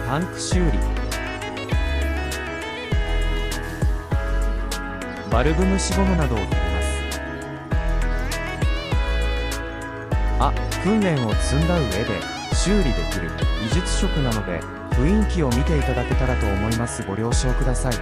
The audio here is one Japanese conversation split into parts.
タンク修理、バルブ蒸しゴムなどを取ります。訓練を積んだ上で修理できる技術職なので、雰囲気を見ていただけたらと思います。ご了承ください。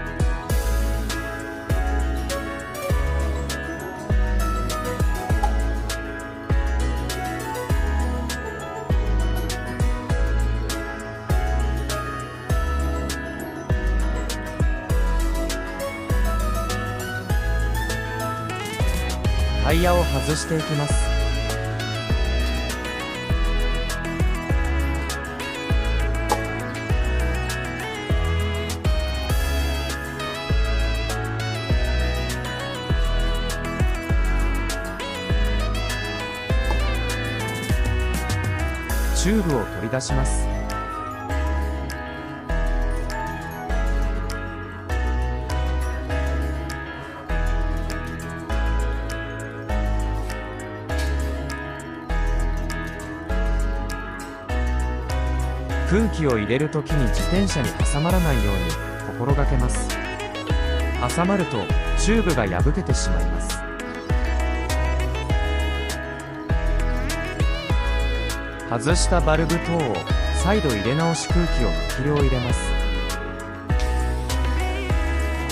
タイヤを外していきます。チューブを取り出します。空気を入れるときに自転車に挟まらないように心がけます。挟まるとチューブが破けてしまいます。外したバルブ等を再度入れ直し、空気を適量入れます。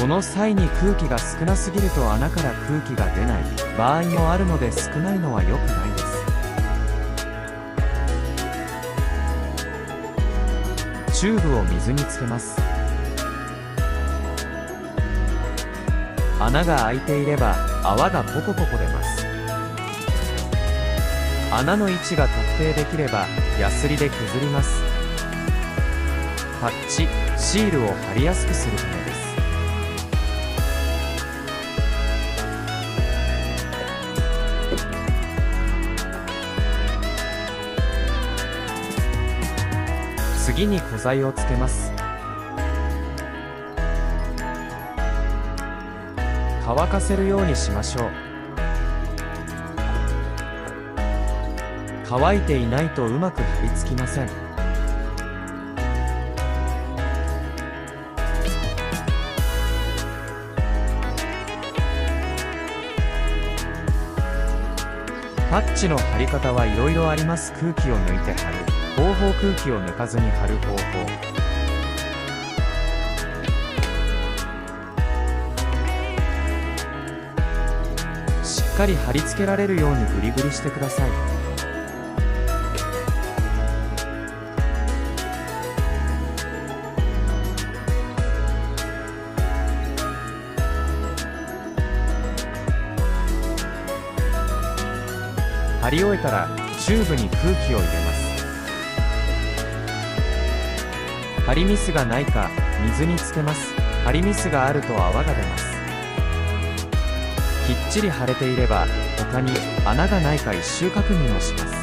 この際に空気が少なすぎると穴から空気が出ない場合もあるので、少ないのは良くないです。チューブを水につけます。穴が開いていれば泡がポコポコ出ます。穴の位置が特定できればヤスリで削ります。パッチ、シールを貼りやすくするためです。次に古材をつけます。乾かせるようにしましょう。乾いていないとうまく貼り付きません。パッチの貼り方はいろいろあります。空気を抜いて貼る方法、空気を抜かずに貼る方法。しっかり貼り付けられるようにグリグリしてください。貼り終えたらチューブに空気を入れます。貼りミスがないか水につけます。貼りミスがあると泡が出ます。きっちり貼れていれば他に穴がないか一周確認をします。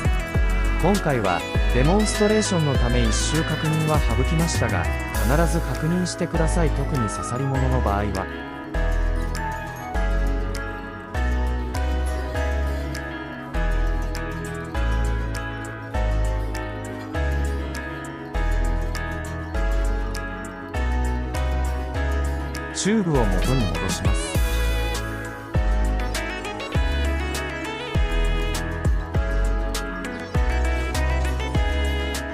今回はデモンストレーションのため一周確認は省きましたが、必ず確認してください。特に刺さり物の場合は。チューブを元に戻します。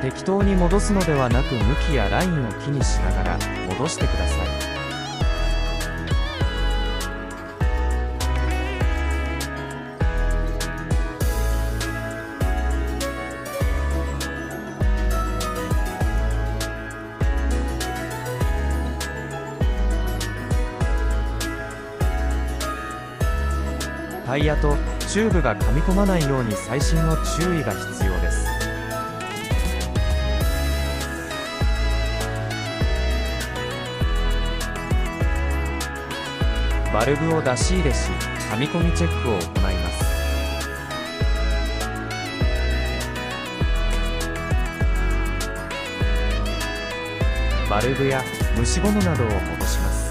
適当に戻すのではなく、向きやラインを気にしながら戻してください。タイヤとチューブが噛み込まないように細心の注意が必要です。バルブを出し入れし、噛み込みチェックを行います。バルブや蒸しゴムなどを戻します。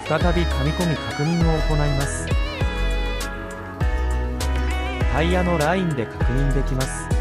再び噛み込み確認を行います。タイヤのラインで確認できます。